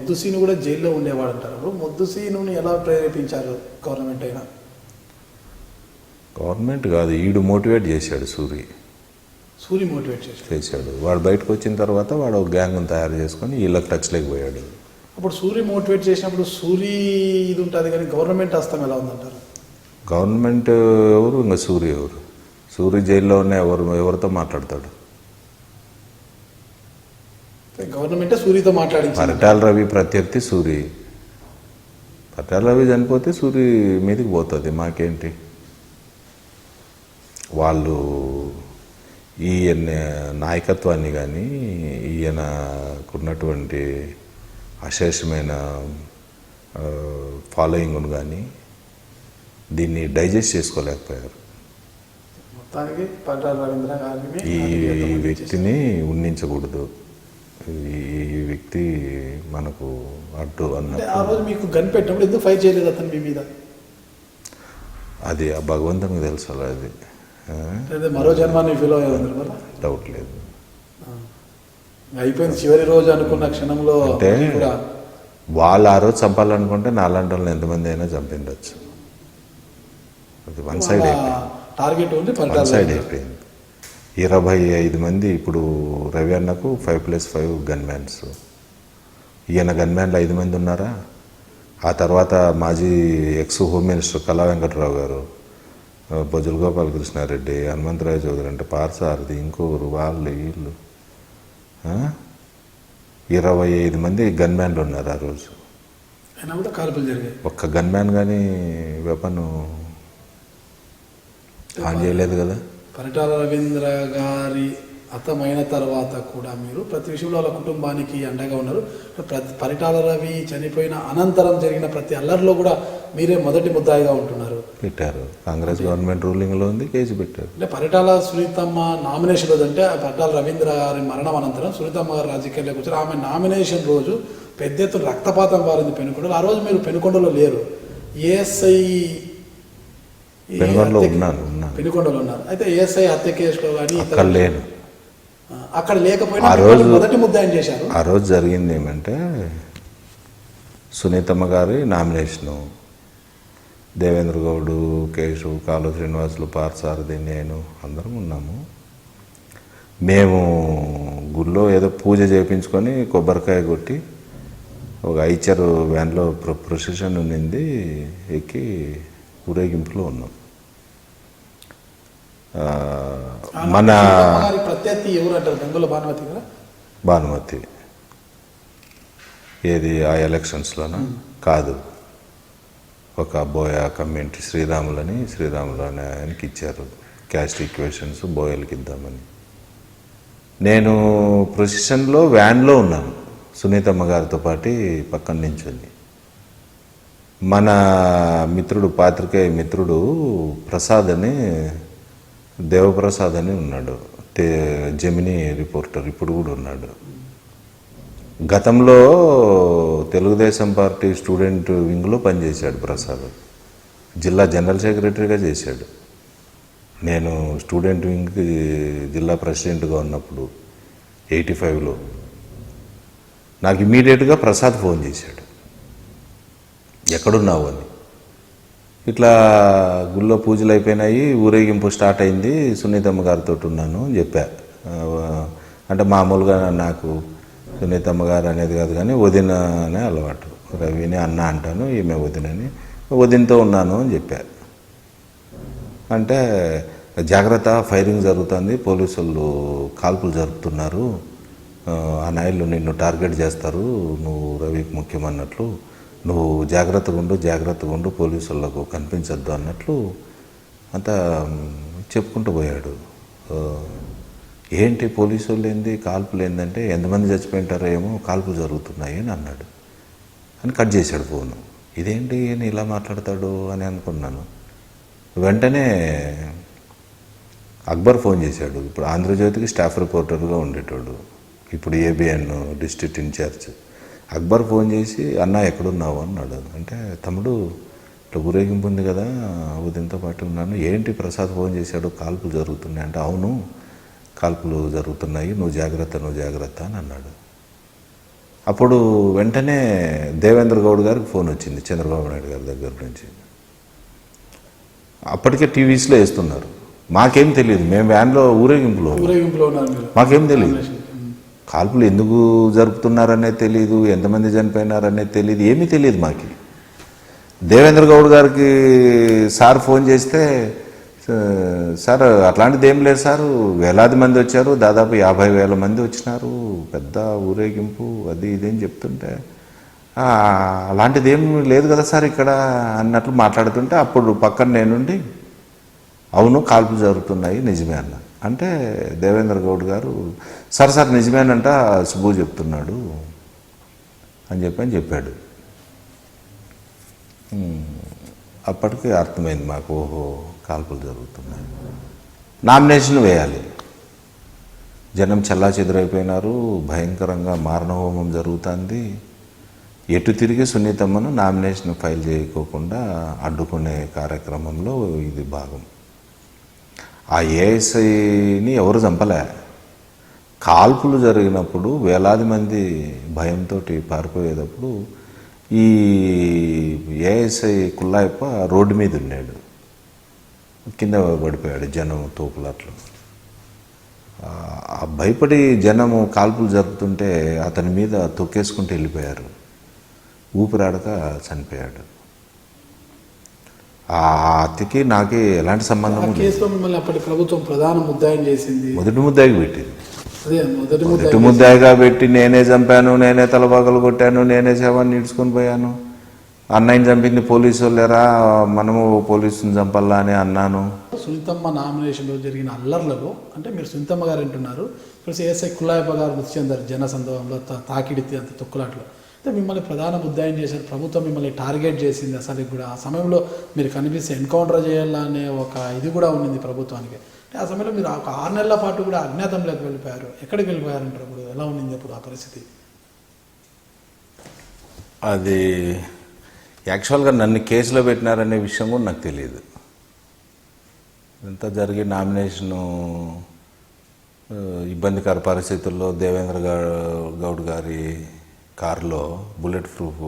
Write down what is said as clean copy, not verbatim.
ముద్దుసీను కూడా జైల్లో ఉండేవాడు అంటారు. అప్పుడు ముద్దుసీనుని ఎలా ప్రేరేపించారు గవర్నమెంట్ అయినా? గవర్నమెంట్ కాదు, ఈడు మోటివేట్ చేశాడు. సూరి మోటివేట్ చేశాడు. వాడు బయటకు వచ్చిన తర్వాత వాడు ఒక గ్యాంగ్ని తయారు చేసుకొని వీళ్ళకి టచ్ లేకపోయాడు. అప్పుడు సూరి మోటివేట్ చేసినప్పుడు సూరి ఇది ఉంటుంది, కానీ గవర్నమెంట్ హస్తం ఎలా ఉందంటారు? గవర్నమెంట్ ఎవరు, ఇంకా సూరి ఎవరు? సూరి జైల్లో ఉన్న ఎవరితో మాట్లాడతాడు? గవర్నమెంటే సూరితో మాట్లాడింది. పరిటాల రవి ప్రత్యర్థి సూరి. పరిటాల రవి చనిపోతే సూరి మీదకి పోతుంది, మాకేంటి? వాళ్ళు ఈయన నాయకత్వాన్ని కానీ ఈయనకున్నటువంటి అశేషమైన ఫాలోయింగ్ను కానీ దీన్ని డైజెస్ట్ చేసుకోలేకపోయారు. మొత్తానికి పరిటాల రవీంద్ర గారిని ఈ వ్యక్తిని ఉండించకూడదు, ఈ వ్యక్తి మనకు అడ్డు అన్న. ఆ రోజు మీకు గన్ పెట్టినప్పుడు ఎందుకు ఫైట్ చేయలేదు అతను మీ మీద? అది ఆ భగవంతునికి తెలుసు. అది మరో జన్మాన్ని ఫీల్ అయ్యారు, డౌట్ లేదు. అయిపోయింది చివరి రోజు అనుకున్న క్షణంలో. అంటే వాళ్ళు ఆ రోజు చంపాలనుకుంటే నాలాంటి వాళ్ళని ఎంతమంది అయినా చంపిండొచ్చు. అది వన్ సైడ్ అయిపోయింది. టార్గెట్ ఉంది, వన్ సైడ్ అయిపోయింది. 25 మంది. ఇప్పుడు రవి అన్నకు 5+5 గన్మ్యాన్స్. ఈయన గన్మ్యాన్లు 5 మంది ఉన్నారా? ఆ తర్వాత మాజీ X home minister Kala Venkatarao గారు, బొజ్జల గోపాలకృష్ణారెడ్డి, హనుమంతరాయ చౌదరి, అంటే పార్సారథి, ఇంకొకరు, వాళ్ళు వీళ్ళు 25 మంది గన్మ్యాన్లు ఉన్నారు ఆ రోజు. ఒక్క గన్మ్యాన్ కానీ వెపన్ ఆన్ చేయలేదు కదా. పరిటాల రవీంద్ర గారి హతమైన తర్వాత కూడా మీరు ప్రతి విషయంలో వాళ్ళ కుటుంబానికి అండగా ఉన్నారు. పరిటాల రవి చనిపోయిన అనంతరం జరిగిన ప్రతి అల్లర్లో కూడా మీరే మొదటి ముద్దాయిగా ఉంటున్నారు. పెట్టారు, కాంగ్రెస్ గవర్నమెంట్ రూలింగ్లో ఉంది, కేసు పెట్టారు. అంటే పరిటాల సునీతమ్మ నామినేషన్ రోజు, అంటే పరిటాల రవీంద్ర గారి మరణం అనంతరం సునీతమ్మ గారు రాజకీయాల్లోకి వచ్చారు. ఆమె నామినేషన్ రోజు పెద్ద ఎత్తున రక్తపాతం పారింది పెనుకొండలో. ఆ రోజు మీరు పెనుకొండలో లేరు, ఏఎస్ఐ పెనుకొండలో ఉన్నారు. అయితే ఏఎస్ఐ హత్య కేసులో కానీ లేను, అక్కడ లేకపోయినా మొదటి ముద్దాయిని చేశారు. ఆ రోజు జరిగింది ఏమంటే, సునీతమ్మ గారి నామినేషను, దేవేంద్ర గౌడు, కేశవ్, కాలు శ్రీనివాసులు, పార్సారథి, నేను అందరం ఉన్నాము. మేము గుళ్ళో ఏదో పూజ చేయించుకొని కొబ్బరికాయ కొట్టి ఒక ఐచర్ వ్యాన్లో ప్రొసెషన్ ఉన్నింది, ఎక్కి ఊరేగింపులో ఉన్నాం. మన ప్రత్యర్థి ఎవరు అంటారు? గంగుల భానుమతి కదా. భానుమతి ఏది ఆ ఎలక్షన్స్లోనా? కాదు, ఒక బోయ కమ్యూనిటీ శ్రీరాములు అని ఆయనకి ఇచ్చారు క్యాస్ట్ ఈక్వేషన్స్, బోయలకి ఇద్దామని. నేను ప్రొసెషన్లో వ్యాన్లో ఉన్నాను, సునీతమ్మ గారితో పాటు పక్కన నించుంది. మన మిత్రుడు, పాత్రికేయ మిత్రుడు ప్రసాద్ అని, దేవప్రసాద్ అని ఉన్నాడు, జెమినీ రిపోర్టర్, ఇప్పుడు కూడా ఉన్నాడు. గతంలో తెలుగుదేశం పార్టీ స్టూడెంట్ వింగ్లో పనిచేశాడు ప్రసాద్, జిల్లా జనరల్ సెక్రటరీగా చేశాడు. నేను స్టూడెంట్ వింగ్కి జిల్లా ప్రెసిడెంట్గా ఉన్నప్పుడు 85లో నాకు ఇమీడియట్గా ప్రసాద్ ఫోన్ చేశాడు, ఎక్కడున్నావు అని. ఇట్లా గుళ్ళో పూజలు అయిపోయినాయి, ఊరేగింపు స్టార్ట్ అయింది, సునీతమ్మ గారితో ఉన్నాను అని చెప్పా. అంటే మామూలుగా నాకు సునీతమ్మ గారు అనేది కాదు కానీ వదిన అనే అలవాటు, రవిని అన్న అంటాను, ఈమె వదినని, వదినతో ఉన్నాను అని చెప్పా. అంటే జాగ్రత్త, ఫైరింగ్ జరుగుతుంది, పోలీసులు కాల్పులు జరుపుతున్నారు, ఆ నాయలు నిన్ను టార్గెట్ చేస్తారు, నువ్వు రవికి ముఖ్యమన్నట్లు, నువ్వు జాగ్రత్తగా ఉండు, పోలీసులకు కనిపించద్దు అన్నట్లు అంతా చెప్పుకుంటూ పోయాడు. ఏంటి పోలీసు వాళ్ళు ఏంది, కాల్పులు ఏంటంటే ఎంతమంది చచ్చిపోయింటారో ఏమో, కాల్పులు జరుగుతున్నాయి అని అన్నాడు అని కట్ చేశాడు ఫోను. ఇదేంటి అని ఇలా మాట్లాడతాడు అని అనుకున్నాను. వెంటనే అక్బర్ ఫోన్ చేశాడు, ఇప్పుడు ఆంధ్రజ్యోతికి స్టాఫ్ రిపోర్టర్గా ఉండేటోడు, ఇప్పుడు ABN district incharge. Akbar phone చేసి అన్న ఎక్కడున్నావు అన్నాడు. అంటే తమ్ముడు ఇట్లా ఊరేగింపు ఉంది కదా, ఉదయంతో పాటు ఉన్నాను. ఏంటి ప్రసాద్ ఫోన్ చేశాడు, కాల్పులు జరుగుతున్నాయి అంటే, అవును కాల్పులు జరుగుతున్నాయి, నువ్వు జాగ్రత్త అని అన్నాడు. అప్పుడు వెంటనే దేవేంద్ర గౌడ్ గారికి ఫోన్ వచ్చింది చంద్రబాబు నాయుడు గారి దగ్గర నుంచి. అప్పటికే టీవీస్లో వేస్తున్నారు. మాకేం తెలియదు, మేము వ్యాన్లో ఊరేగింపులో ఉన్నారు మీరు. మాకేం తెలియదు. కాల్పులు ఎందుకు జరుపుతున్నారనేది తెలియదు, ఎంతమంది చనిపోయినారనేది తెలియదు, ఏమీ తెలియదు మాకు. దేవేంద్ర గౌడ్ గారికి సార్ ఫోన్ చేస్తే, సార్ అట్లాంటిది ఏం లేదు సార్, వేలాది మంది వచ్చారు, దాదాపు 50,000 మంది వచ్చినారు, పెద్ద ఊరేగింపు అది ఇదేం చెప్తుంటే, అలాంటిది ఏం లేదు కదా సార్ ఇక్కడ అన్నట్లు మాట్లాడుతుంటే, అప్పుడు పక్కన నేనుండి అవును కాల్పులు జరుగుతున్నాయి నిజమే అన్న. అంటే దేవేంద్ర గౌడ్ గారు సార్ నిజమేనంట సుబ్బు చెప్తున్నాడు అని చెప్పాడు. అప్పటికి అర్థమైంది మాకు, ఓహో కాల్పులు జరుగుతున్నాయి. నామినేషన్ వేయాలి, జనం చెల్లాచెదురైపోయినారు, భయంకరంగా మారణహోమం జరుగుతుంది. ఎటు తిరిగి సునీతమ్మను నామినేషన్ ఫైల్ చేయకోకుండా అడ్డుకునే కార్యక్రమంలో ఇది భాగం. ఆ ఏఎస్ఐని ఎవరు చంపలే. కాల్పులు జరిగినప్పుడు వేలాది మంది భయంతో పారిపోయేటప్పుడు ఈ ఏఎస్ఐ కుల్లాయప్ప రోడ్డు మీద ఉన్నాడు, కింద పడిపోయాడు జనం తోపులాట్లు. భయపడి జనము కాల్పులు జరుపుతుంటే అతని మీద తొక్కేసుకుంటూ వెళ్ళిపోయారు, ఊపిరాడక చనిపోయాడు. ఆ హత్యకి నాకే ఎలాంటి సంబంధం కేసులో మిమ్మల్ని అప్పటి ప్రభుత్వం ప్రధాన ముద్దాయిని చేసింది, మొదటి ముద్దాయికి పెట్టింది. మొదటి ముద్దాయిగా పెట్టి నేనే చంపాను, నేనే తలబాగలు కొట్టాను, నేనే శవాన్ని ఈడ్చుకొని పోయాను, అన్నయ్యని చంపింది పోలీసు వాళ్ళేరా, మనము పోలీసుని చంపాలా అని అన్నాను. సునీతమ్మ నామినేషన్లో జరిగిన అల్లర్లలో అంటే మీరు సునీతమ్మ గారు అంటున్నారు, ప్లస్ ఏఎస్ఐ కుల్లాయప్ప గారు మృతి చెందారు జన సందర్భంలో, తాకిడి అంత తొక్కులాట్లో. అయితే మిమ్మల్ని ప్రధాన ముద్దాయిని చేశారు, ప్రభుత్వం మిమ్మల్ని టార్గెట్ చేసింది. అసలు కూడా ఆ సమయంలో మీరు కనిపిస్తే ఎన్కౌంటర్ చేయాలనే ఒక ఇది కూడా ఉండింది ప్రభుత్వానికి. అంటే ఆ సమయంలో మీరు ఒక 6 నెలల పాటు కూడా అజ్ఞాతంలోకి వెళ్ళిపోయారు. ఎక్కడికి వెళ్ళిపోయారంటారు? అప్పుడు ఎలా ఉండింది అప్పుడు ఆ పరిస్థితి? అది యాక్చువల్గా నన్ను కేసులో పెట్టినారనే విషయం కూడా నాకు తెలియదు. ఇంత జరిగి నామినేషను ఇబ్బందికర పరిస్థితుల్లో దేవేంద్ర గౌడ్ గారి కారులో బుల్లెట్ ప్రూఫ్